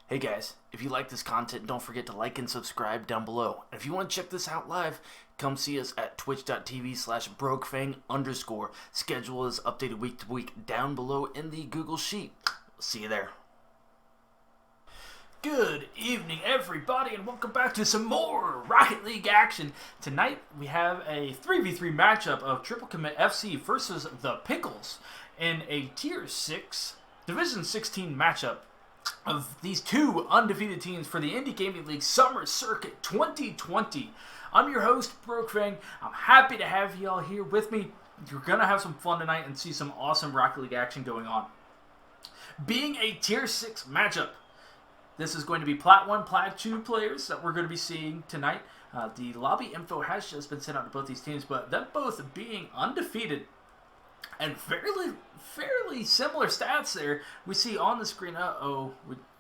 Hey guys, if you like this content, don't forget to like and subscribe down below. And if you want to check this out live, come see us at twitch.tv/brokefang_. Schedule is updated week to week down below in the Google Sheet. See you there. Good evening, everybody, and welcome back to some more Rocket League action. Tonight, we have a 3v3 matchup of Triple Commit FC versus the Pickles in a Tier 6 Division 16 matchup of these two undefeated teams for the Indy Gaming League Summer Circuit 2020. I'm your host, Brokefang. I'm happy to have you all here with me. You're going to have some fun tonight and see some awesome Rocket League action going on. Being a Tier 6 matchup, this is going to be Plat 1, Plat 2 players that we're going to be seeing tonight. The lobby info has just been sent out to both these teams, but them both being undefeated and fairly similar stats there. We see on the screen,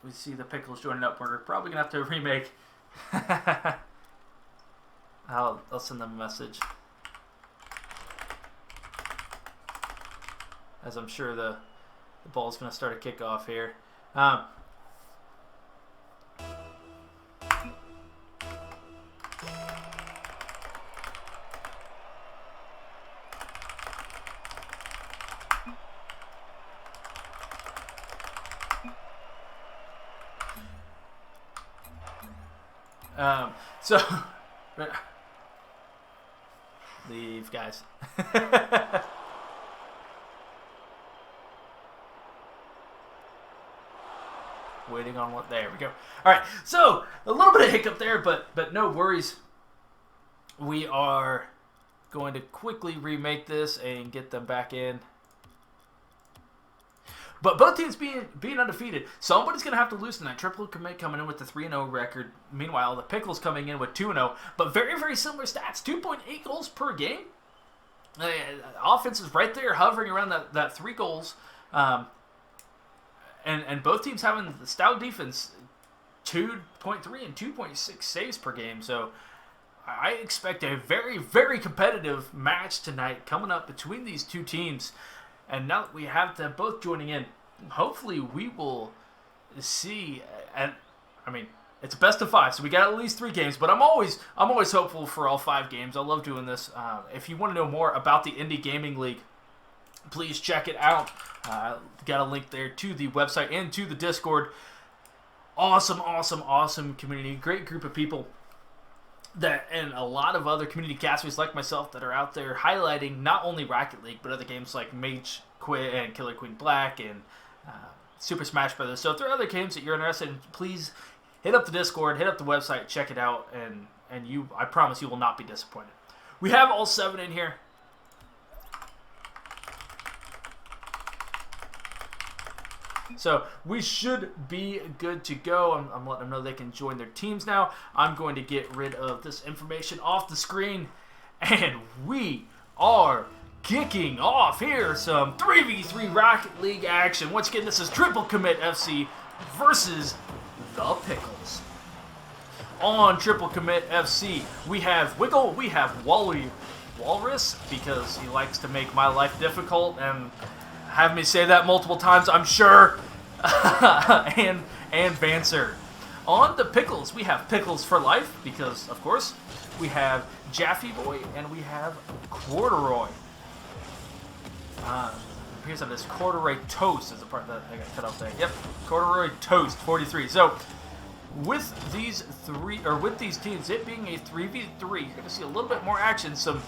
we see the Pickles joining up. We're probably going to have to remake. I'll send them a message, as I'm sure the ball's going to start a kickoff here. So, leave, guys. Waiting on what? There we go. All right. So a little bit of hiccup there, but no worries. We are going to quickly remake this and get them back in. But both teams being undefeated, somebody's going to have to lose tonight. Triple Commit coming in with the 3-0 record. Meanwhile, the Pickles coming in with 2-0. But very similar stats. 2.8 goals per game. Offense is right there hovering around that 3 goals. And both teams having the stout defense, 2.3 and 2.6 saves per game. So I expect a very competitive match tonight coming up between these two teams. And now that we have them both joining in, hopefully we will see. And I mean, it's a best of 5, so we got at least 3 games. But I'm always hopeful for all 5 games. I love doing this. If you want to know more about the Indy Gaming League, please check it out. Got a link there to the website and to the Discord. Awesome community. Great group of people. And a lot of other community casters like myself that are out there highlighting not only Rocket League, but other games like Mage Quit and Killer Queen Black and Super Smash Brothers. So if there are other games that you're interested in, please hit up the Discord, hit up the website, check it out, and I promise you will not be disappointed. We have all 7 in here. So we should be good to go. I'm letting them know they can join their teams now. I'm going to get rid of this information off the screen. And we are kicking off here some 3v3 Rocket League action. Once again, this is Triple Commit FC versus the Pickles. On Triple Commit FC, we have Wiggle, we have Walrus, because he likes to make my life difficult and have me say that multiple times, I'm sure. and Vancer. On the Pickles, we have Pickles for life, because, of course, we have Jaffe Boy and we have Corduroy. Here's on this Corduroy Toast is the part that I got cut off there. Yep, Corduroy Toast 43. So with these teams, it being a 3v3, you're going to see a little bit more action. Some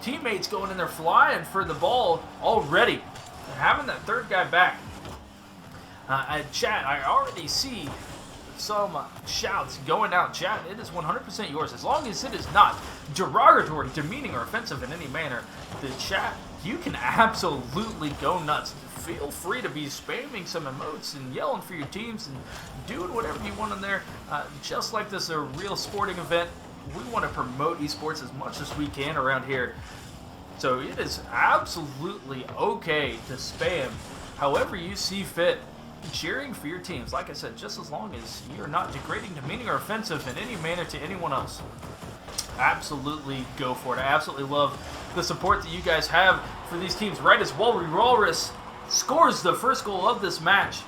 teammates going in there flying for the ball already. And having that third guy back. Chat, I already see some shouts going out. Chat, it is 100% yours. As long as it is not derogatory, demeaning, or offensive in any manner, the chat, you can absolutely go nuts. Feel free to be spamming some emotes and yelling for your teams and doing whatever you want in there. Just like this is a real sporting event, we want to promote esports as much as we can around here. So it is absolutely okay to spam however you see fit, cheering for your teams. Like I said, just as long as you're not degrading, demeaning, or offensive in any manner to anyone else. Absolutely go for it. I absolutely love the support that you guys have for these teams. Right as Walrus scores the first goal of this match.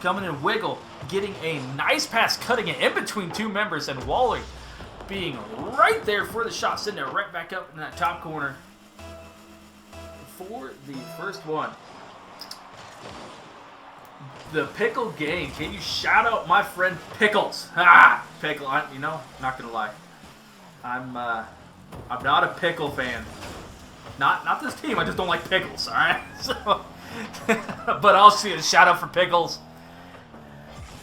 coming in. Wiggle getting a nice pass, cutting it in between two members, and Wally being right there for the shot, sitting there right back up in that top corner for the first one. The Pickle gang. Can you shout out my friend Pickles? Pickle. Not gonna lie. I'm not a Pickle fan. Not this team. I just don't like Pickles. All right. So, but I'll see a shout out for Pickles.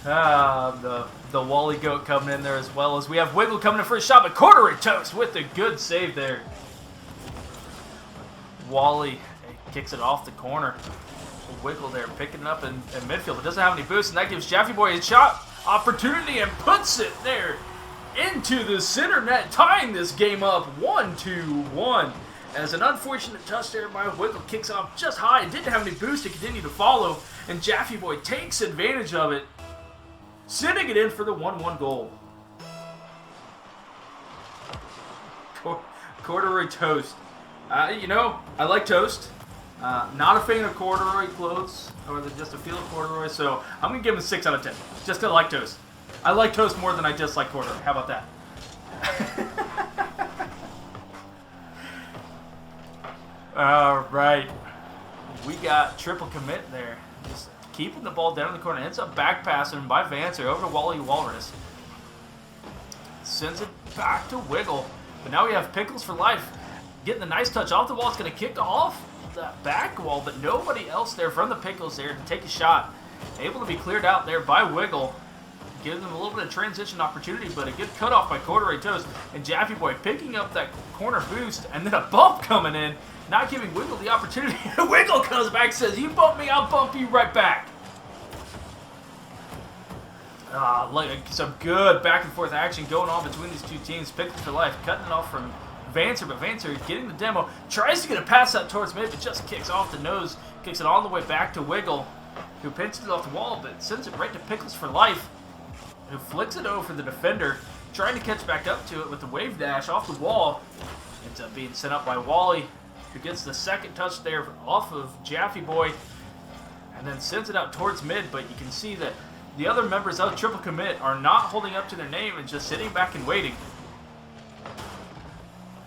The Wally goat coming in there, as well as we have Wiggle coming in for a shot, but Corduroy Toast with the good save there. Wally kicks it off the corner. Wiggle there, picking it up in midfield, but doesn't have any boost, and that gives Jaffe Boy a shot opportunity and puts it there into the center net, tying this game up 1-1. As an unfortunate touch there by Wiggle kicks off just high and didn't have any boost to continue to follow, and Jaffe Boy takes advantage of it, sending it in for the 1-1 goal. Corduroy Toast. I like toast. Not a fan of corduroy clothes, or just a feel of corduroy, so I'm going to give him a 6 out of 10. Just to like toast. I like toast more than I dislike corduroy. How about that? Alright. We got triple commit there. Just keeping the ball down in the corner. Ends up back passing by Vancer over to Wally Walrus. Sends it back to Wiggle. But now we have Pickles for life. Getting a nice touch off the wall. It's going to kick off that back wall, but nobody else there from the Pickles there to take a shot. Able to be cleared out there by Wiggle. Giving them a little bit of transition opportunity, but a good cutoff by Corduroy Toast. And Jaffe Boy picking up that corner boost, and then a bump coming in, not giving Wiggle the opportunity. Wiggle comes back, says, "You bump me, I'll bump you right back." Some good back and forth action going on between these two teams. Pickles for life, cutting it off from Vancer, but Vancer getting the demo, tries to get a pass out towards mid, but just kicks off the nose, kicks it all the way back to Wiggle, who pinches it off the wall, but sends it right to Pickles for life, who flicks it over the defender, trying to catch back up to it with the wave dash off the wall. Ends up being sent up by Wally, who gets the second touch there off of Jaffe Boy, and then sends it out towards mid, but you can see that the other members of Triple Commit are not holding up to their name and just sitting back and waiting.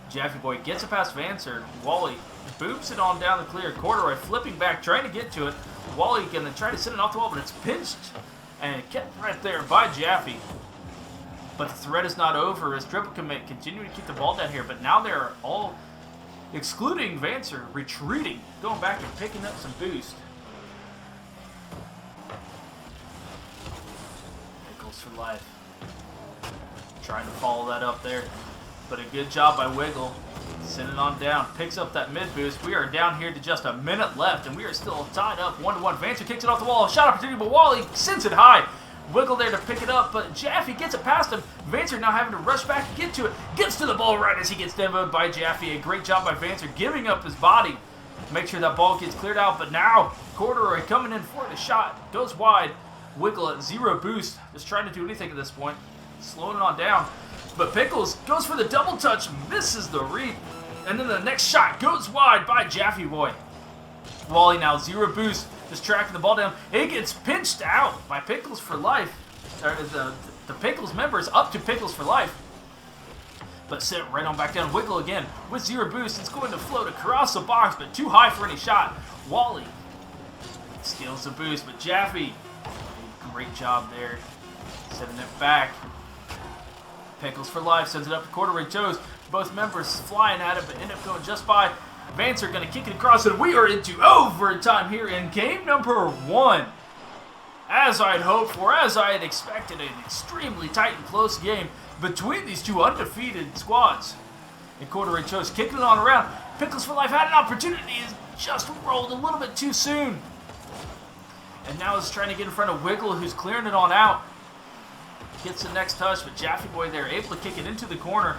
Jaffe Boy gets it past Vancer. Wally boops it on down the clear. Corduroy flipping back, trying to get to it. Wally gonna try to send it off the wall, but it's pinched and kept right there by Jaffe. But the threat is not over as Triple Commit continue to keep the ball down here. But now they're all, excluding Vancer, retreating, going back and picking up some boost. Pickles for life. Trying to follow that up there. But a good job by Wiggle. Send it on down. Picks up that mid boost. We are down here to just a minute left, and we are still tied up 1-1. Vancer kicks it off the wall. Shot opportunity, but Wally sends it high. Wiggle there to pick it up, but Jaffe gets it past him. Vancer now having to rush back and get to it. Gets to the ball right as he gets demoed by Jaffe. A great job by Vancer giving up his body. Make sure that ball gets cleared out, but now Corduroy coming in for the shot. Goes wide. Wiggle at 0 boost. Just trying to do anything at this point. Slowing it on down. But Pickles goes for the double touch, misses the read, and then the next shot goes wide by Jaffe Boy. Wally now 0 boost, just tracking the ball down. It gets pinched out by Pickles for life. Or the Pickles members up to Pickles for life. But sit right on back down. Wiggle again with 0 boost. It's going to float across the box, but too high for any shot. Wally steals the boost, but Jaffe, great job there, sending it back. Pickles for life sends it up to Corduroy Toast. Both members flying at it, but end up going just by. Vancer going to kick it across, and we are into overtime here in game number 1. As I had hoped for, as I had expected, an extremely tight and close game between these two undefeated squads. And Corduroy Toast kicking it on around. Pickles for life had an opportunity, just rolled a little bit too soon. And now is trying to get in front of Wiggle, who's clearing it on out. Gets the next touch, but Jaffe Boy there able to kick it into the corner.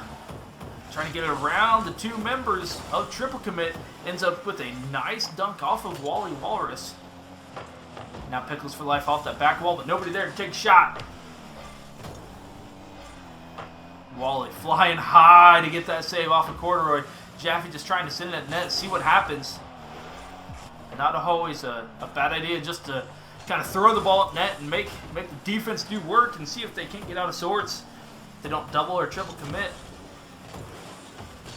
Trying to get it around the two members of Triple Commit. Ends up with a nice dunk off of Wally Walrus. Now Pickles for life off that back wall, but nobody there to take a shot. Wally flying high to get that save off of Corduroy. Jaffe just trying to send it at net, see what happens. Not always a bad idea just to kind of throw the ball at net and make the defense do work and see if they can't get out of sorts. They don't double or triple commit.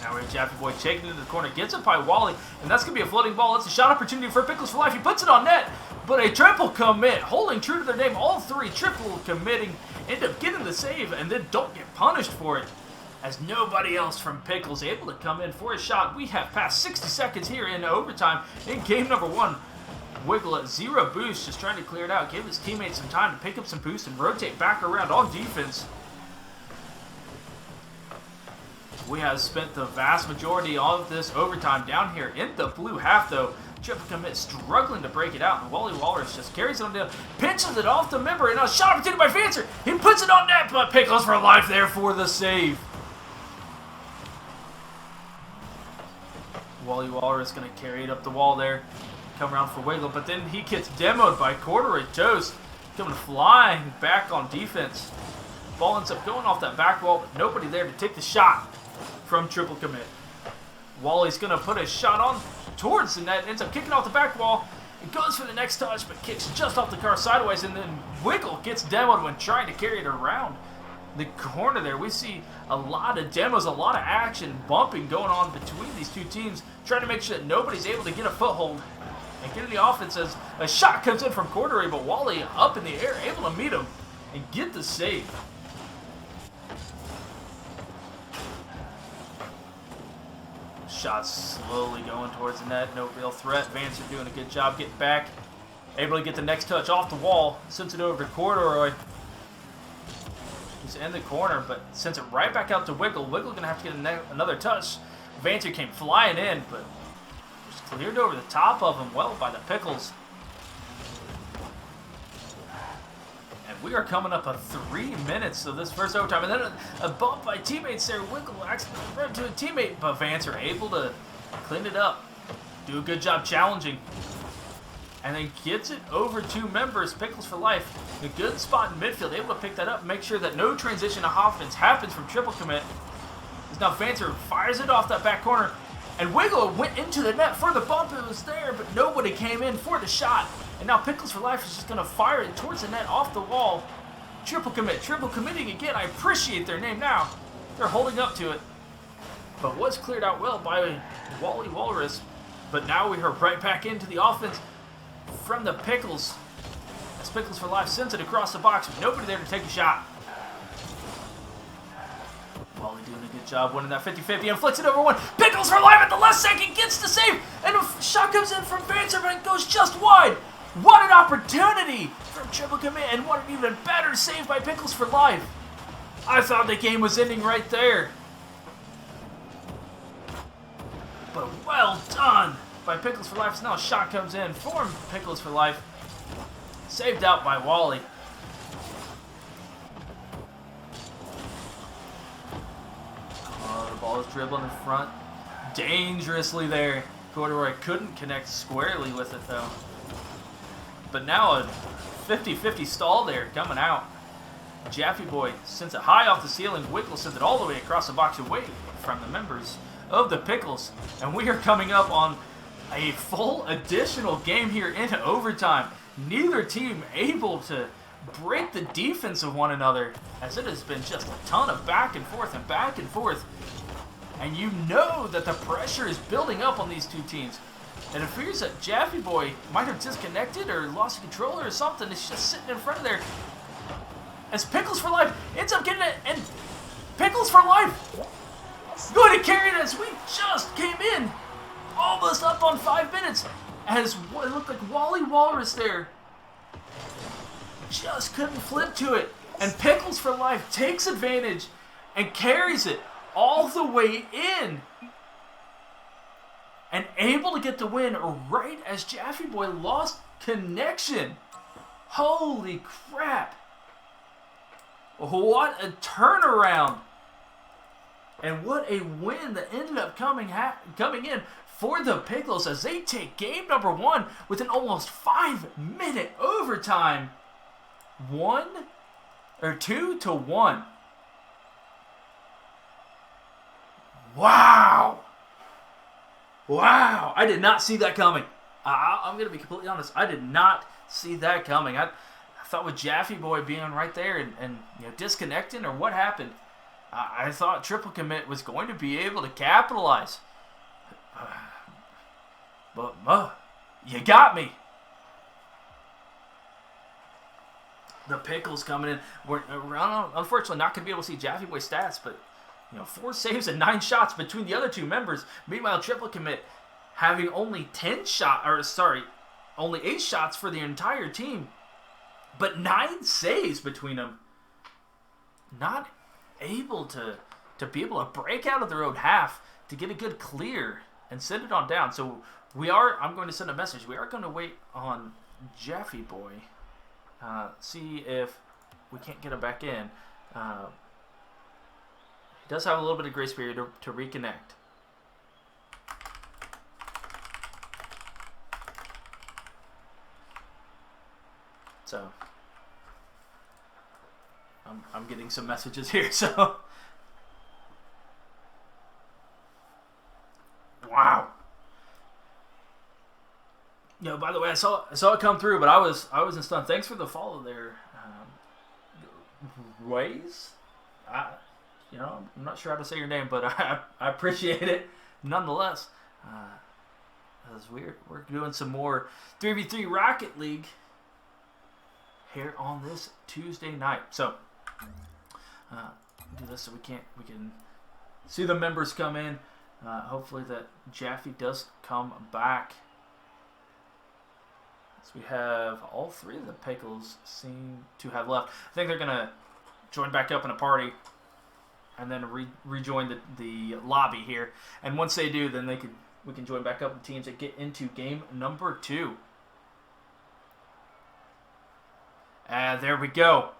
Now we have Jaffy Boy taking it into the corner, gets it by Wally, and that's going to be a floating ball. It's a shot opportunity for Pickles for life. He puts it on net, but a triple commit, holding true to their name. All three triple committing, end up getting the save, and then don't get punished for it, as nobody else from Pickles able to come in for a shot. We have passed 60 seconds here in overtime in game number 1. Wiggle at 0 boost, just trying to clear it out, give his teammates some time to pick up some boost and rotate back around on defense. We have spent the vast majority of this overtime down here in the blue half, though. Triple commit struggling to break it out, and Wally Walrus just carries it on down, pinches it off the member, and a shot opportunity by Fancer. He puts it on net, but Pickles for life there for the save. Wally Walrus going to carry it up the wall there, come around for Wiggle, but then he gets demoed by Corduroy Toast, coming flying back on defense. Ball ends up going off that back wall, but nobody there to take the shot from triple commit. Wally's going to put a shot on towards the net, ends up kicking off the back wall. It goes for the next touch, but kicks just off the car sideways, and then Wiggle gets demoed when trying to carry it around the corner there. We see a lot of demos, a lot of action, bumping going on between these two teams, trying to make sure that nobody's able to get a foothold and get in the offense as a shot comes in from Corduroy, but Wally up in the air, able to meet him and get the save. Shots slowly going towards the net, no real threat. Vance are doing a good job getting back, able to get the next touch off the wall, sends it over to Corduroy. He's in the corner, but sends it right back out to Wiggle. Wiggle gonna have to get another touch. Vancer came flying in, but just cleared over the top of him well by the Pickles. And we are coming up on 3 minutes of this first overtime, and then a bump by teammates there. Wiggle accidentally ran to a teammate, but Vancer able to clean it up, do a good job challenging, and then gets it over to members. Pickles for life. A good spot in midfield, able to pick that up, make sure that no transition to offense happens from triple commit. As now Vancer fires it off that back corner, and Wiggle went into the net for the bump. It was there, but nobody came in for the shot. And now Pickles for life is just going to fire it towards the net off the wall. Triple commit, triple committing again. I appreciate their name now. They're holding up to it. But was cleared out well by Wally Walrus. But now we are right back into the offense from the Pickles. As Pickles for life sends it across the box with nobody there to take a shot. Wally doing a good job winning that 50-50 and flicks it over one. Pickles for life at the last second gets the save. And a shot comes in from Vancer, but it goes just wide. What an opportunity from triple commit, and what an even better save by Pickles for life. I thought the game was ending right there. But well done by Pickles for life. So now a shot comes in for Pickles for life. Saved out by Wally. The ball is dribbling in front dangerously there. Corduroy couldn't connect squarely with it though. But now a 50-50 stall there coming out. Jaffy Boy sends it high off the ceiling. Wiggle sends it all the way across the box away from the members of the Pickles. And we are coming up on a full additional game here into overtime. Neither team able to break the defense of one another, as it has been just a ton of back and forth and back and forth. And you know that the pressure is building up on these two teams. It appears that Jaffy Boy might have disconnected or lost the controller or something. It's just sitting in front of there. As Pickles for life ends up getting it, and Pickles for life going to carry it as we just came in. Almost up on 5 minutes. As what looked like Wally Walrus there just couldn't flip to it. And Pickles for life takes advantage and carries it all the way in. And able to get the win right as Jaffy Boy lost connection. Holy crap. What a turnaround. And what a win that ended up coming in for the Pickles as they take game number 1 with an almost 5-minute overtime. 2-1. Wow. Wow, I did not see that coming. I'm going to be completely honest. I did not see that coming. I thought with Jaffe Boy being right there and disconnecting or what happened, I thought Triple Commit was going to be able to capitalize. But you got me. The Pickles coming in. We're unfortunately not going to be able to see Jaffe Boy stats, but 4 saves and 9 shots between the other two members. Meanwhile, Triple Commit having only 8 shots for the entire team, but 9 saves between them. Not able to be able to break out of their own half to get a good clear and send it on down. So I'm going to send a message. We are going to wait on Jaffe Boy. See if we can't get him back in. He does have a little bit of grace period to reconnect. So I'm getting some messages here. So wow. By the way, I saw it come through, but I was in stun. Thanks for the follow there, Ways. I'm not sure how to say your name, but I appreciate it nonetheless. As we're doing some more 3v3 Rocket League here on this Tuesday night. So do this so we can see the members come in. Hopefully that Jaffe does come back. So we have all 3 of the Pickles seem to have left. I think they're going to join back up in a party and then rejoin the lobby here. And once they do, then we can join back up with teams that get into game number 2. And there we go.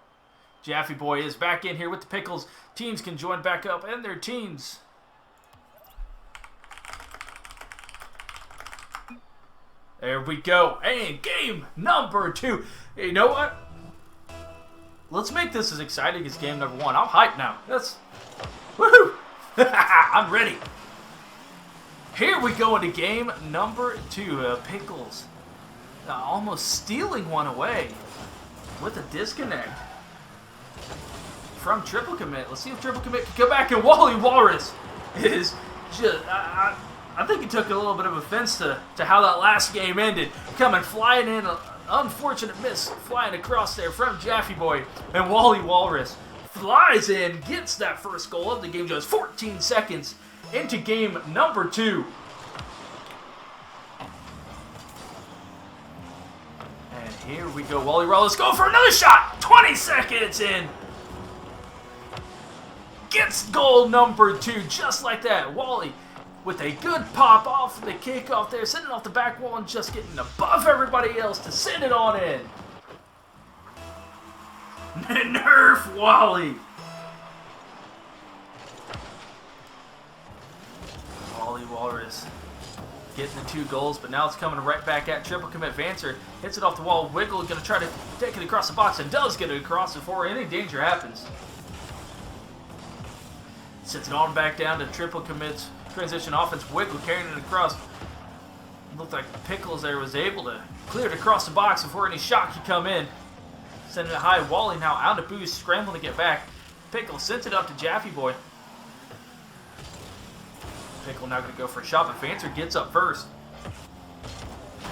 Jaffe Boy is back in here with the Pickles. Teams can join back up and their teams. There we go. And game number 2. Hey, you know what? Let's make this as exciting as game number 1. I'm hyped now. Woohoo! I'm ready. Here we go into game number 2. Pickles almost stealing one away with a disconnect from Triple Commit. Let's see if Triple Commit can come back. And Wally Walrus is just... I think he took a little bit of offense to how that last game ended. Coming flying in, an unfortunate miss flying across there from Jaffe Boy. And Wally Walrus flies in, gets that first goal of the game just 14 seconds into game number 2. And here we go, Wally Walrus go for another shot! 20 seconds in! Gets goal number 2, just like that. Wally with a good pop off the kickoff there, sending off the back wall and just getting above everybody else to send it on in. Nerf Wally. Wally Walrus getting the 2 goals, but now it's coming right back at Triple Commit. Vancer hits it off the wall. Wiggle going to try to take it across the box and does get it across before any danger happens. Sits it on back down to Triple Commit's transition offense. Wiggle carrying it across. Looked like Pickles there was able to clear it across the box before any shot could come in. Sending it high. Wally now out of boost, scrambling to get back. Pickles sends it up to Jaffe Boy. Pickle now going to go for a shot, but Vancer gets up first.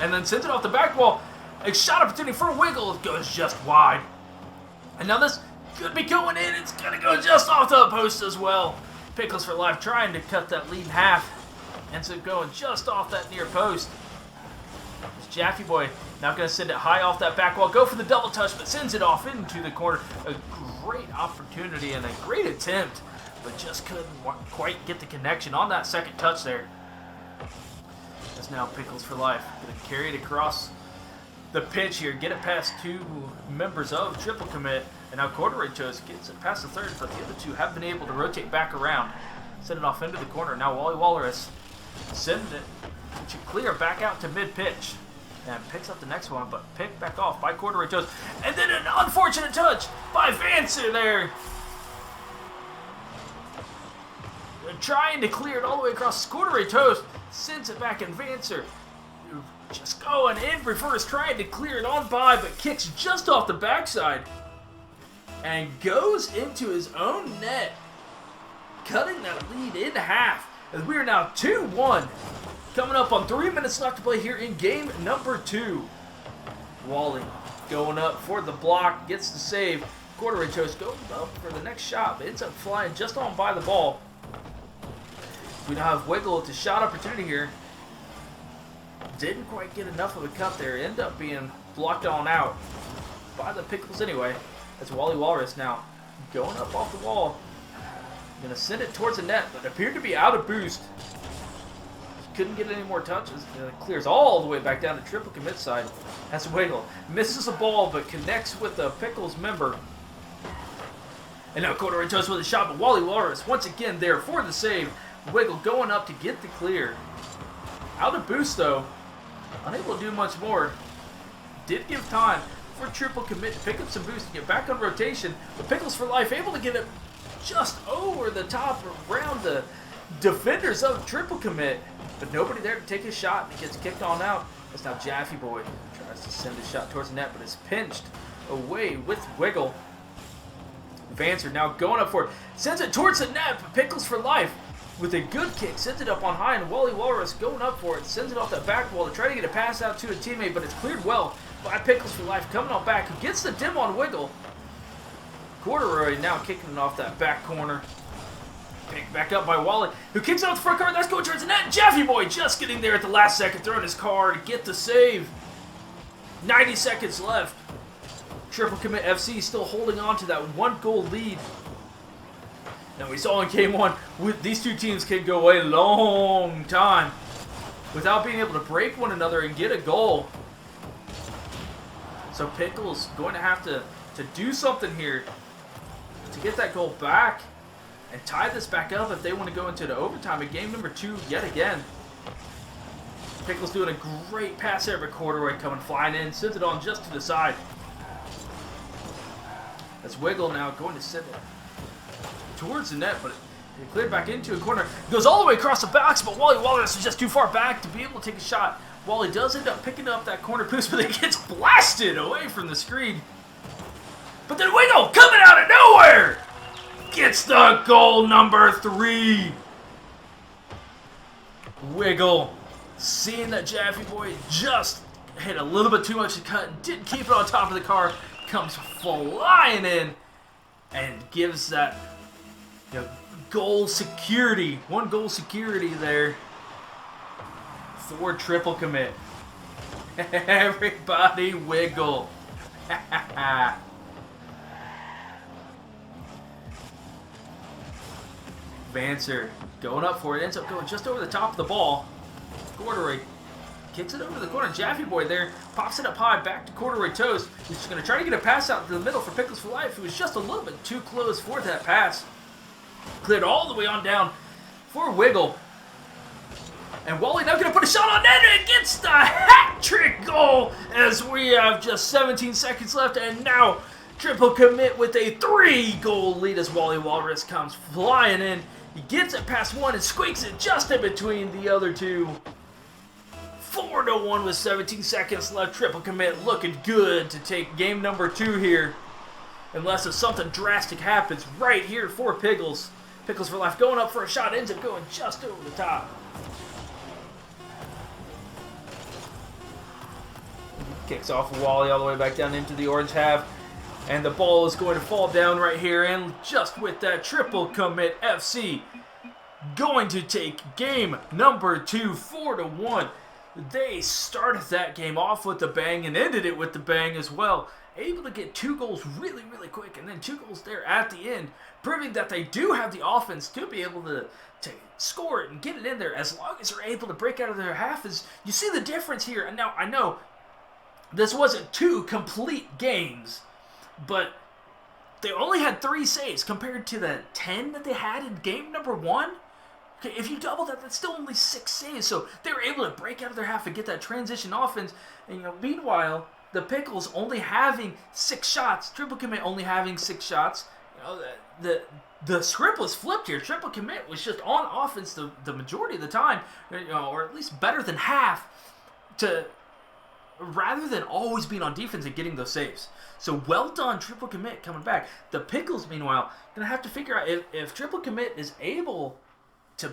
And then sends it off the back wall. A shot opportunity for Wiggle. It goes just wide. And now this could be going in. It's going to go just off the post as well. Pickles for life trying to cut that lead in half. Ends up going just off that near post. It's Jaffe Boy now going to send it high off that back wall. Go for the double touch, but sends it off into the corner. A great opportunity and a great attempt, but just couldn't quite get the connection on that second touch there. That's now Pickles for life. Going to carry it across the pitch here. Get it past 2 members of Triple Commit. And now Corderachos gets it past the third, but the other 2 have been able to rotate back around. Send it off into the corner. Now Wally Walrus sending it to clear back out to mid-pitch. And picks up the next one, but picked back off by Corderachos. And then an unfortunate touch by Vancer there. They're trying to clear it all the way across. Corderachos sends it back, and Vancer Just going in reverse, trying to clear it on by, but kicks just off the backside. And goes into his own net, cutting that lead in half. As we are now 2-1. Coming up on 3 minutes left to play here in game number 2. Wally going up for the block, gets the save. Corduroy Toast goes up for the next shot, but ends up flying just on by the ball. We now have Wiggle with the shot opportunity here. Didn't quite get enough of a cut there. End up being blocked on out by the Pickles anyway. That's Wally Walrus now going up off the wall. Going to send it towards the net, but appeared to be out of boost. Couldn't get any more touches. Clears all the way back down to triple commit side. That's Wiggle. Misses the ball, but connects with the Pickles member. And now Corduroy Toast with a shot, but Wally Walrus once again there for the save. Wiggle going up to get the clear. Out of boost though. Unable to do much more. Did give time for triple commit to pick up some boost to get back on rotation. But Pickles for life able to get it just over the top around the defenders of triple commit. But nobody there to take his shot. He gets kicked on out. That's now Jaffe Boy. Tries to send a shot towards the net, but is pinched away with Wiggle. Vancer now going up for it. Sends it towards the net, but Pickles for life with a good kick. Sends it up on high, and Wally Walrus going up for it. Sends it off that back wall to try to get a pass out to a teammate, but it's cleared well by Pickles for life. Coming on back, who gets the dim on Wiggle. Corduroy now kicking it off that back corner. Picked back up by Wally, who kicks it off the front court. That's going towards the net. Jaffe Boy just getting there at the last second, throwing his car to get the save. 90 seconds left. Triple Commit FC still holding on to that 1-goal lead. Now we saw in game 1, these two teams can go a long time without being able to break one another and get a goal. So Pickles going to have to do something here to get that goal back and tie this back up if they want to go into the overtime in game number 2 yet again. Pickles doing a great pass there, but Corduroy coming flying in, sends it on just to the side. That's Wiggle now going to send it towards the net, but it cleared back into a corner. Goes all the way across the box, but Wally Walrus is just too far back to be able to take a shot. Wally does end up picking up that corner post, but it gets blasted away from the screen. But then Wiggle coming out of nowhere gets the goal number 3. Wiggle, seeing that Jaffe Boy just hit a little bit too much to cut and didn't keep it on top of the car, comes flying in and gives that goal security, 1-goal security there for triple commit. Everybody Wiggle. Vancer going up for it, ends up going just over the top of the ball. Corduroy kicks it over to the corner. Jaffe Boy there pops it up high back to Corduroy Toast. He's just going to try to get a pass out to the middle for Pickles for life, who was just a little bit too close for that pass. Cleared all the way on down for Wiggle. And Wally now going to put a shot on net and gets the hat-trick goal as we have just 17 seconds left. And now triple commit with a 3-goal lead as Wally Walrus comes flying in. He gets it past one and squeaks it just in between the other two. 4-1 with 17 seconds left. Triple commit looking good to take game number 2 here. Unless if something drastic happens right here for Pickles. Pickles for life going up for a shot, ends up going just over the top. Kicks off of Wally all the way back down into the orange half. And the ball is going to fall down right here. And just with that, triple commit FC going to take game number 2, 4-1. They started that game off with a bang and ended it with the bang as well. Able to get 2 goals really, really quick, and then 2 goals there at the end, proving that they do have the offense to be able to score it and get it in there as long as they're able to break out of their half. Is you see the difference here. And now I know this wasn't 2 complete games, but they only had 3 saves compared to the 10 that they had in game number 1. Okay, if you double that, that's still only 6 saves. So they were able to break out of their half and get that transition offense. And meanwhile, the Pickles only having 6 shots, triple commit only having 6 shots. The script was flipped here. Triple commit was just on offense the majority of the time, or at least better than half, to rather than always being on defense and getting those saves. So well done, triple commit coming back. The Pickles, meanwhile, going to have to figure out if triple commit is able to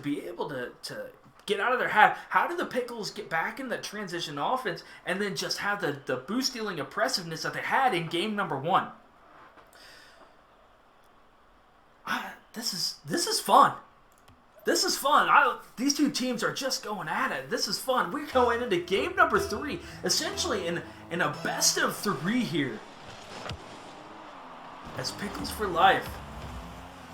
get out of their hat. How do the Pickles get back in that transition offense and then just have the boost-stealing oppressiveness that they had in game number 1? This is fun. This is fun. These two teams are just going at it. This is fun. We're going into game number 3, essentially in a best of 3 here. As Pickles for life.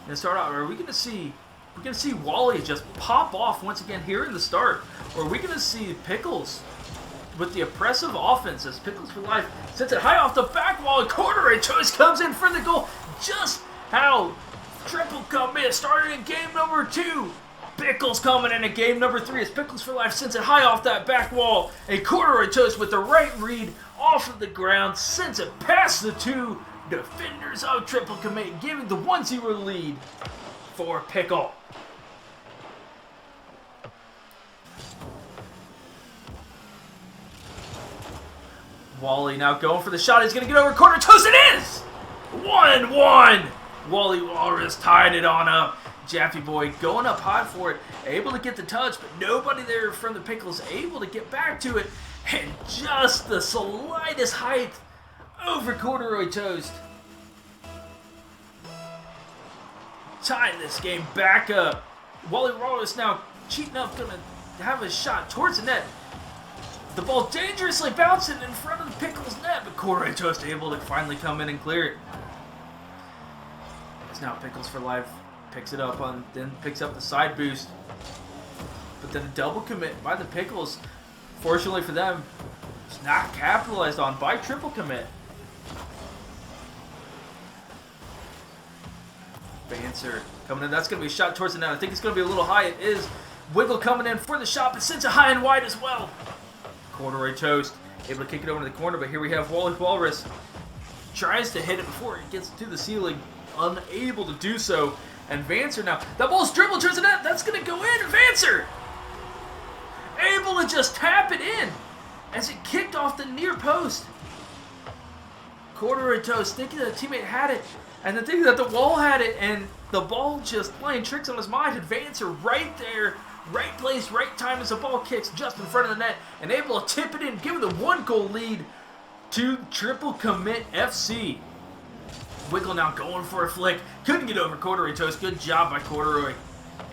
And start out. Are we going to see? We're going to see Wally just pop off once again here in the start, or are we going to see Pickles with the oppressive offense as Pickles for life sets it high off the back wall, and corduroy toast comes in for the goal. Just how triple commit started in game number 2. Pickles coming in at game number 3 as Pickles for life sends it high off that back wall. A corduroy toast with the right read off of the ground sends it past the 2 defenders of triple commit, giving the 1-0 lead for Pickle. Wally now going for the shot. He's going to get over corner toast. It is 1-1. Wally Walrus tied it on up. Jaffe Boy going up hot for it, able to get the touch, but nobody there from the Pickles able to get back to it. And just the slightest height over corduroy toast. Tying this game back up. Wally Walrus now cheating up, going to have a shot towards the net. The ball dangerously bouncing in front of the Pickles net, but corduroy toast able to finally come in and clear it. It's now Pickles for life. Picks it up then picks up the side boost. But then a double commit by the Pickles. Fortunately for them, it's not capitalized on by triple commit. Bancer coming in. That's going to be a shot towards the net. I think it's going to be a little high. It is. Wiggle coming in for the shot, but sends it high and wide as well. Corduroy toast able to kick it over to the corner, but here we have Wally Walrus. Tries to hit it before it gets to the ceiling. Unable to do so. And Vancer now. That ball's dribbled towards the net. That's going to go in. Vancer able to just tap it in as it kicked off the near post. Corduroy toast thinking that the teammate had it, and then thinking that the wall had it, and the ball just playing tricks on his mind. And Vancer right there, right place, right time as the ball kicks just in front of the net, and able to tip it in, giving the 1-goal lead to Triple Commit FC. Wiggle now going for a flick. Couldn't get over corduroy toast. Good job by Corduroy.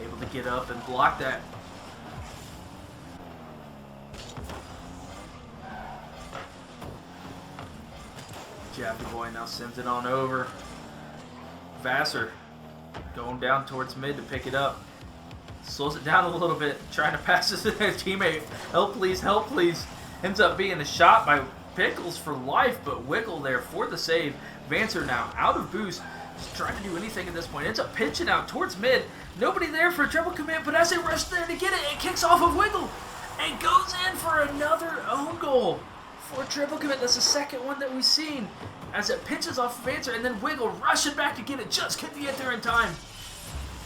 Able to get up and block that. Jaffe Boy now sends it on over. Vassar going down towards mid to pick it up. Slows it down a little bit. Trying to pass this to his teammate. Help please, help please. Ends up being a shot by Pickles for life, but Wiggle there for the save. Vancer now out of boost. Just trying to do anything at this point. Ends up pitching out towards mid. Nobody there for a triple commit, but as they rush there to get it, it kicks off of Wiggle and goes in for another own goal for triple commit. That's the second one that we've seen as it pitches off of Vancer, and then Wiggle rushing back to get it. Just couldn't get there in time.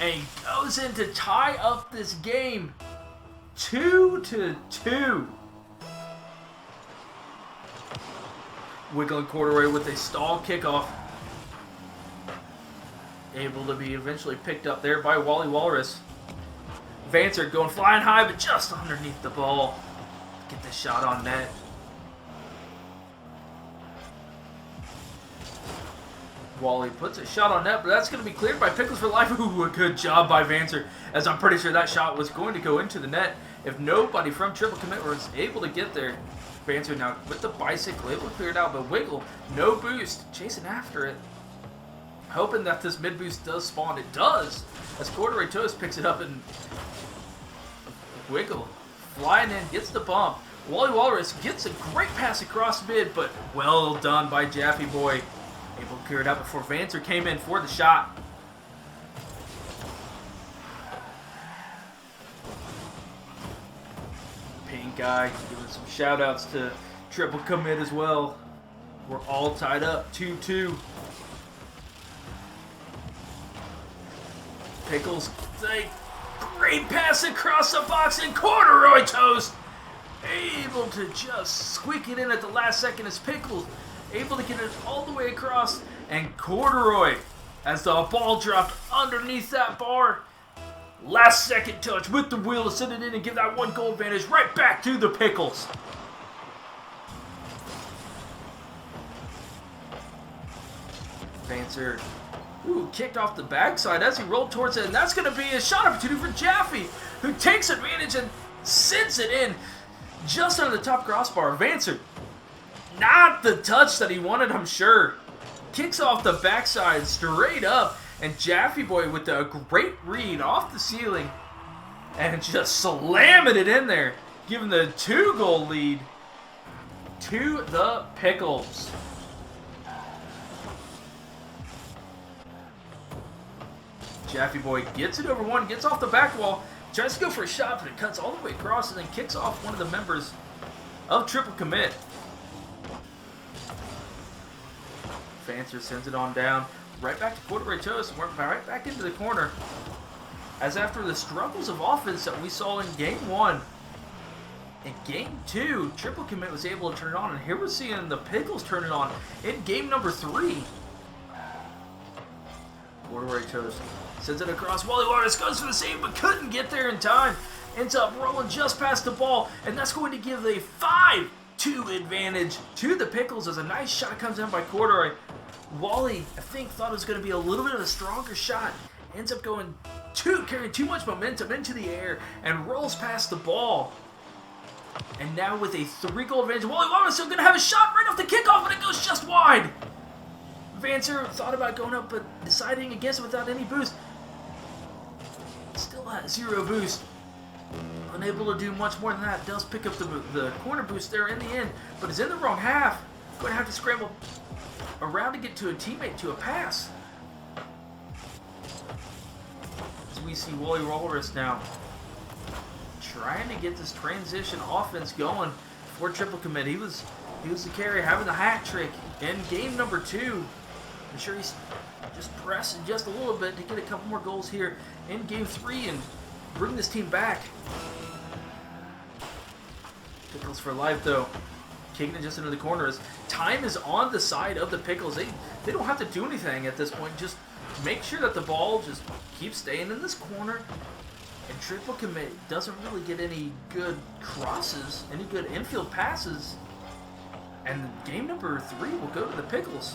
And he goes in to tie up this game 2-2. Wiggle and Corduroy with a stall kickoff. Able to be eventually picked up there by Wally Walrus. Vancer going flying high, but just underneath the ball. Get the shot on net. Wally puts a shot on net, but that's going to be cleared by Pickles for life. Ooh, a good job by Vancer, as I'm pretty sure that shot was going to go into the net if nobody from Triple Commit was able to get there. Vancer now with the bicycle, able to clear it out, but Wiggle, no boost, chasing after it. Hoping that this mid boost does spawn. It does, as Corduroy Toast picks it up, and Wiggle flying in, gets the bump. Wally Walrus gets a great pass across mid, but well done by Jaffe Boy. Able to clear it out before Vancer came in for the shot. Pink Eye giving some shout outs to Triple Commit as well. We're all tied up 2-2. Pickles, a great pass across the box, and Corduroy Toast able to just squeak it in at the last second as Pickles able to get it all the way across, and Corduroy, as the ball dropped underneath that bar, last second touch with the wheel to send it in and give that 1 goal advantage right back to the Pickles. Vancer, kicked off the backside as he rolled towards it, and that's going to be a shot opportunity for Jaffe, who takes advantage and sends it in just under the top crossbar. Vancer, not the touch that he wanted, I'm sure. Kicks off the backside straight up, and Jaffe Boy with a great read off the ceiling and just slamming it in there, giving the 2-goal lead to the Pickles. Jaffe Boy gets it over one, gets off the back wall, tries to go for a shot, but it cuts all the way across and then kicks off one of the members of Triple Commit. Vancer sends it on down, right back to Corduroy Toast, and we're right back into the corner. As after the struggles of offense that we saw in Game 1, in Game 2, Triple Commit was able to turn it on, and here we're seeing the Pickles turn it on in Game number 3. Corduroy Toast sends it across. Wally Waters goes for the save, but couldn't get there in time. Ends up rolling just past the ball, and that's going to give a 5-2 advantage to the Pickles as a nice shot comes in by Corduroy. Wally, I think, thought it was going to be a little bit of a stronger shot. Ends up carrying too much momentum into the air and rolls past the ball. And now with a 3-goal advantage, Wally Waters still going to have a shot right off the kickoff, and it goes just wide. Vancer thought about going up, but deciding against it without any boost. Still at 0 boost. Unable to do much more than that. Does pick up the corner boost there in the end, but is in the wrong half. Going to have to scramble around to get to a teammate to a pass. As we see Wally Walrus now trying to get this transition offense going for Triple Commit. He was the carry, having the hat trick in Game number 2. I'm sure he's just pressing just a little bit to get a couple more goals here in Game 3 and bring this team back. Pickles for life, though. Kicking it just into the corner as time is on the side of the Pickles. They don't have to do anything at this point. Just make sure that the ball just keeps staying in this corner. And Triple Commit doesn't really get any good crosses, any good infield passes. And Game number 3 will go to the Pickles.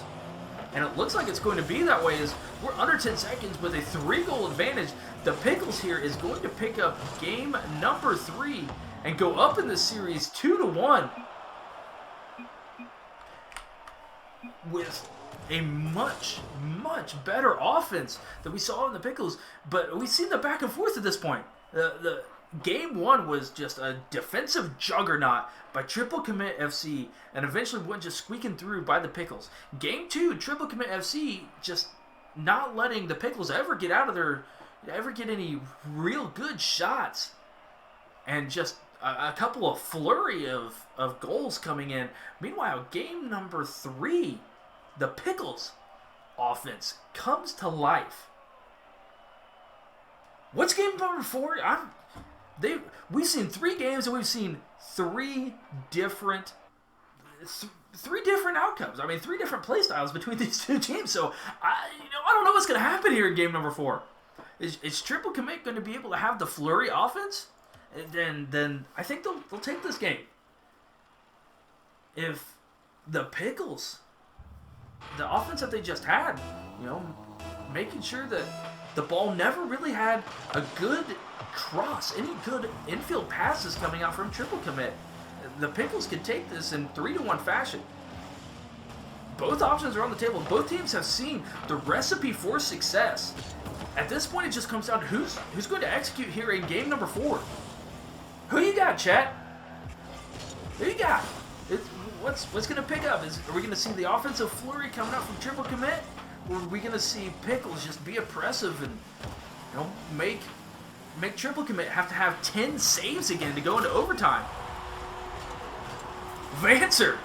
And it looks like it's going to be that way as we're under 10 seconds with a 3-goal advantage. The Pickles here is going to pick up Game number 3 and go up in the series 2-1 with a much, much better offense than we saw in the Pickles. But we've seen the back and forth at this point. The Game 1 was just a defensive juggernaut by Triple Commit FC, and eventually went just squeaking through by the Pickles. Game 2, Triple Commit FC just not letting the Pickles ever get any real good shots, and just a couple of flurry of goals coming in. Meanwhile, Game number 3, the Pickles offense comes to life. What's Game number 4? We've seen 3 games and we've seen 3 different outcomes. I mean, 3 different play styles between these 2 teams. So I don't know what's going to happen here in Game number 4. Is Triple Commit going to be able to have the flurry offense? And then I think they'll take this game. If the Pickles, the offense that they just had, making sure that the ball never really had a good cross, any good infield passes coming out from Triple Commit. The Pickles could take this in 3-1 fashion. Both options are on the table. Both teams have seen the recipe for success. At this point, it just comes down to who's going to execute here in Game number 4. Who you got, chat? Who you got? What's going to pick up? Are we going to see the offensive flurry coming out from Triple Commit? Or are we going to see Pickles just be oppressive and make Triple Commit have to have 10 saves again to go into overtime? Vancer's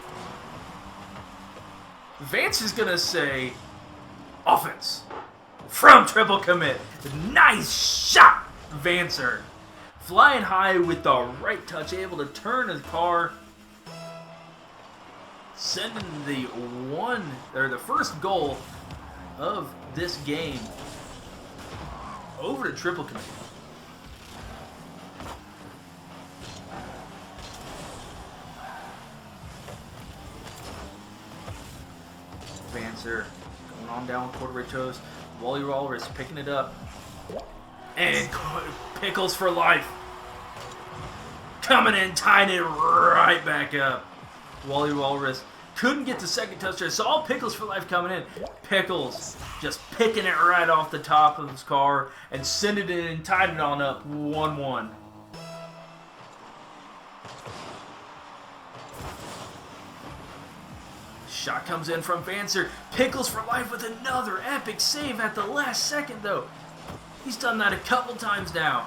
going to say offense from Triple Commit. Nice shot, Vancer. Flying high with the right touch, able to turn his car. Sending the first goal of this game over to triple commit. Vancer going on down with Corduroy Toast. Wally Walrus picking it up. And Pickles for life. Coming in, tying it right back up. Wally Walrus couldn't get the second touchdown. Saw Pickles for life coming in. Pickles just picking it right off the top of his car and sending it in, tied it on up 1-1. Shot comes in from Vancer. Pickles for life with another epic save at the last second, though. He's done that a couple times now.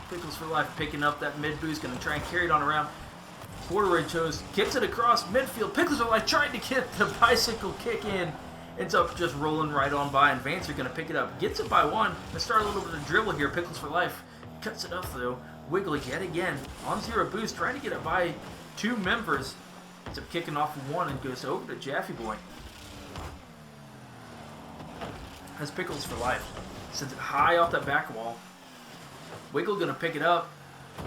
Pickles for life picking up that mid boost, going to try and carry it on around. Corduroy Toast gets it across midfield. Pickles for life trying to get the bicycle kick in. Ends up just rolling right on by, and Vancer going to pick it up. Gets it by one. Let's start a little bit of dribble here. Pickles for life cuts it up, though. Wiggle yet again on zero boost, trying to get it by two members. Ends up kicking off one and goes over to Jaffe Boy. Has Pickles for life. Sends it high off that back wall. Wiggle gonna pick it up.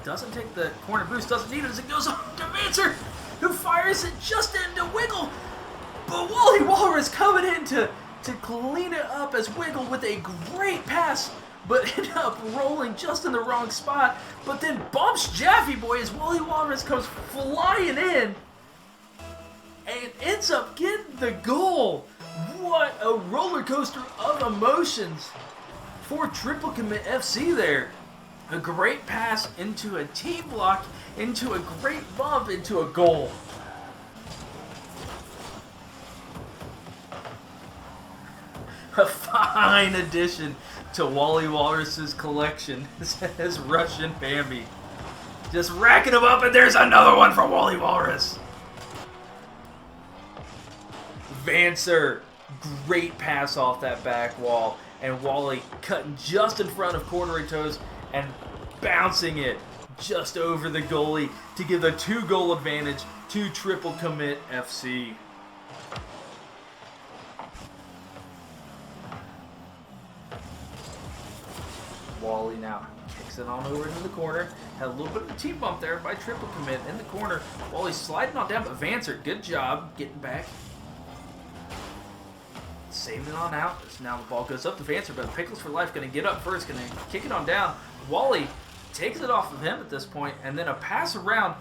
Doesn't take the corner boost, doesn't need it as it goes on to Vancer, who fires it just into Wiggle. But Wally Walrus coming in to clean it up as Wiggle with a great pass, but ended up rolling just in the wrong spot. But then bumps Jaffe Boy as Wally Walrus comes flying in and ends up getting the goal. What a roller coaster of emotions for Triple Commit FC there. A great pass into a team block, into a great bump, into a goal. A fine addition to Wally Walrus's collection, says Russian Bambi. Just racking them up, and there's another one for Wally Walrus. Vancer, great pass off that back wall, and Wally cutting just in front of Corduroy Toes and bouncing it just over the goalie to give a 2-goal advantage to Triple Commit FC. Wally now kicks it on over into the corner. Had a little bit of a team bump there by Triple Commit in the corner. Wally's sliding on down, but Vancer, good job getting back. Saving it on out. So now the ball goes up to Vancer, but Pickles for life going to get up first, going to kick it on down. Wally takes it off of him at this point, and then a pass around.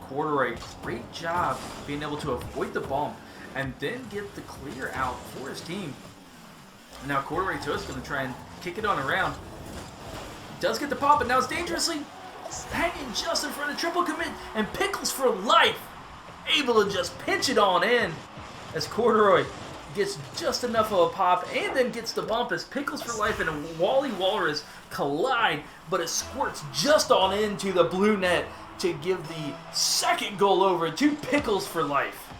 Corduroy, great job being able to avoid the bump and then get the clear out for his team. Now Corduroy Toast going to try and kick it on around. Does get the pop, but now it's dangerously hanging just in front of Triple Commit, and Pickles for life able to just pinch it on in as Corduroy gets just enough of a pop and then gets the bump as Pickles for life and Wally Walrus collide, but it squirts just on into the blue net to give the second goal over to Pickles for life.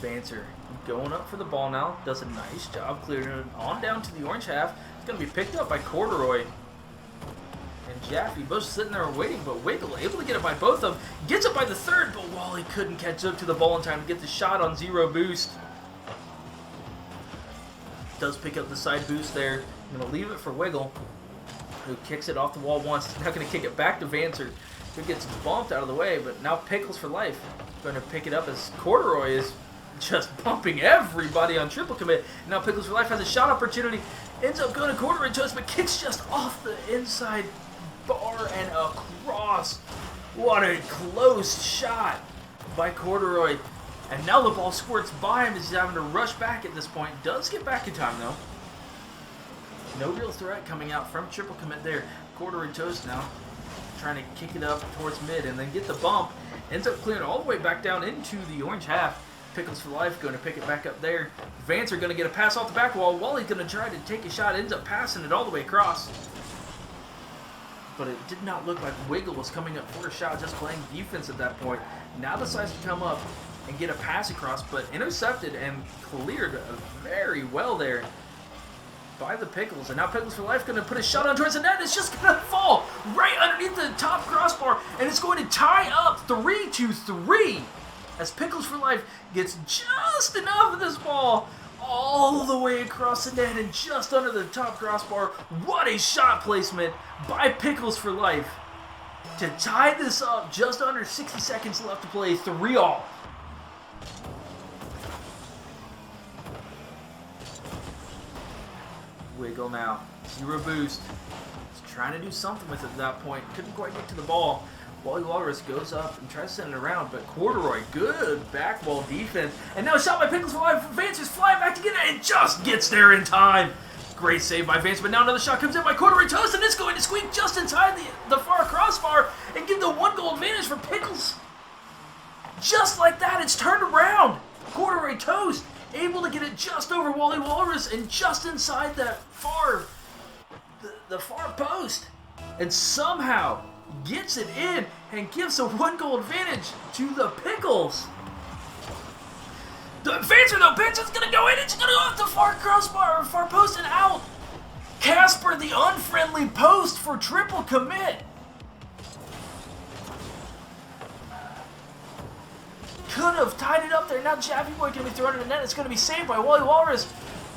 Vancer going up for the ball now, does a nice job clearing it on down to the orange half. It's going to be picked up by Corduroy and Jaffe, both sitting there waiting, but Wiggle able to get it by both of them. Gets it by the third, but Wally couldn't catch up to the ball in time to get the shot on zero boost. Does pick up the side boost there. I'm going to leave it for Wiggle, who kicks it off the wall once. Now going to kick it back to Vancer, who gets bumped out of the way, but now Pickles for life going to pick it up as Corduroy is just bumping everybody on Triple Commit. Now Pickles for life has a shot opportunity. Ends up going to Corduroy Toast, but kicks just off the inside bar and across. What a close shot by Corduroy. And now the ball squirts by him as he's having to rush back at this point. Does get back in time though. No real threat coming out from Triple Commit there. Corduroy Toast now trying to kick it up towards mid and then get the bump. Ends up clearing all the way back down into the orange half. Pickles for life going to pick it back up there. Vancer going to get a pass off the back wall. Wally's going to try to take a shot. Ends up passing it all the way across. But it did not look like Wiggle was coming up for a shot, just playing defense at that point. Now decides to come up and get a pass across, but intercepted and cleared very well there by the Pickles. And now Pickles for Life going to put a shot on towards the net. It's just going to fall right underneath the top crossbar. And it's going to tie up 3-3 as Pickles for Life gets just enough of this ball all the way across the net and just under the top crossbar. What a shot placement by Pickles for Life to tie this up just under 60 seconds left to play, 3-all. Wiggle now, 0 boost. He's trying to do something with it at that point. Couldn't quite get to the ball. Wally Walrus goes up and tries to send it around, but Corduroy, good back wall defense. And now a shot by Pickles for Life. Vance is flying back to get it and just gets there in time. Great save by Vance, but now another shot comes in by Corduroy Toast, and it's going to squeak just inside the far crossbar and give the 1-goal advantage for Pickles. Just like that, it's turned around. Corduroy Toast able to get it just over Wally Walrus and just inside that far post, and somehow gets it in and gives a 1-goal advantage to the Pickles. The advancer though, Benson's gonna go in, it's gonna go off the far crossbar, or far post and out. Casper the unfriendly post for triple commit. Could have tied it up there. Now Jaffy Boy gonna be thrown in the net. It's gonna be saved by Wally Walrus.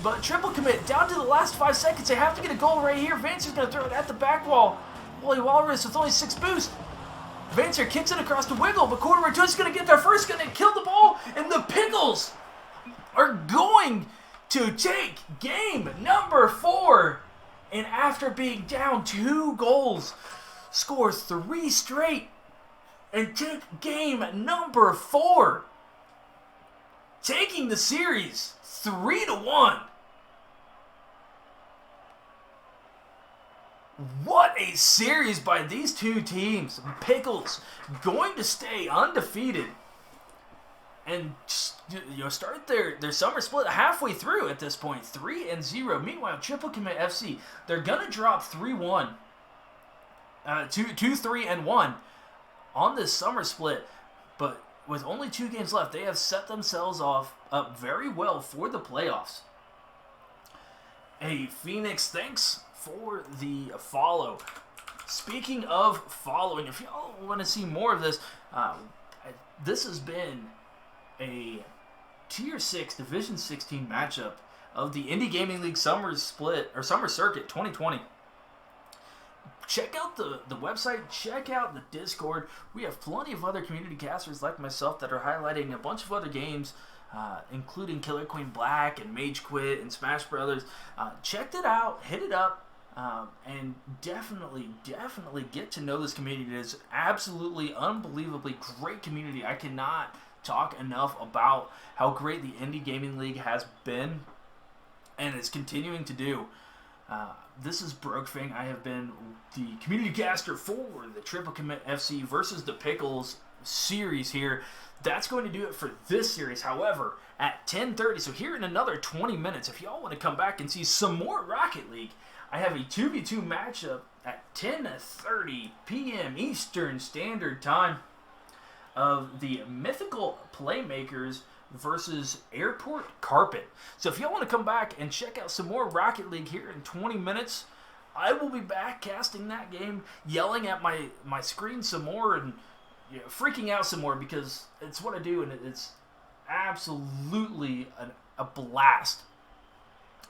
But triple commit down to the last 5 seconds. They have to get a goal right here. Vancer's gonna throw it at the back wall. Wally Walrus with only 6 boost. Vancer kicks it across the wiggle, but Corduroy Toast is gonna get there first, gonna kill the ball, and the Pickles are going to take game number 4. And after being down 2 goals, score 3 straight and take game number 4. Taking the series 3-1. What a series by these two teams. Pickles going to stay undefeated and start their summer split halfway through at this point, 3-0. Meanwhile, Triple Commit FC, they're gonna drop 3-1, 2-3-1 on this summer split, but with only 2 games left, they have set themselves up very well for the playoffs. Hey, Phoenix, thanks for the follow. Speaking of following, if y'all want to see more of this, this has been a Tier 6 Division 16 matchup of the Indy Gaming League Summer Circuit 2020. Check out the website, check out the Discord. We have plenty of other community casters like myself that are highlighting a bunch of other games, including Killer Queen Black and Mage Quit and Smash Brothers. Check it out, hit it up, and definitely get to know this community. It is absolutely unbelievably great community. I cannot talk enough about how great the Indie Gaming League has been and is continuing to do. This is Brokefing. I have been the community caster for the Triple Commit FC versus the Pickles series here. That's going to do it for this series. However, at 10:30, so here in another 20 minutes, if y'all want to come back and see some more Rocket League, I have a 2v2 matchup at 10:30 p.m. Eastern Standard Time of the Mythical Playmakers versus Airport Carpet. So if y'all want to come back and check out some more Rocket League here in 20 minutes, I will be back casting that game, yelling at my screen some more and freaking out some more because it's what I do and it's absolutely a blast.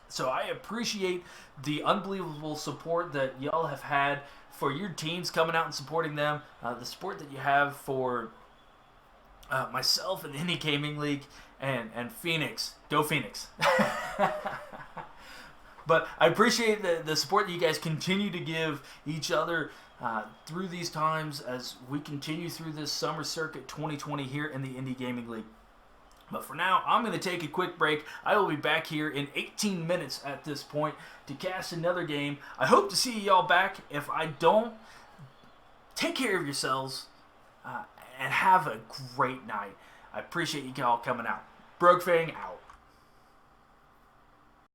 So I appreciate the unbelievable support that y'all have had for your teams coming out and supporting them, the support that you have for myself and the Indie Gaming League and Phoenix. Go Phoenix. But I appreciate the support that you guys continue to give each other through these times as we continue through this Summer Circuit 2020 here in the Indie Gaming League. But for now, I'm going to take a quick break. I will be back here in 18 minutes at this point to cast another game. I hope to see y'all back. If I don't, take care of yourselves and have a great night. I appreciate you all coming out. Brokefang out.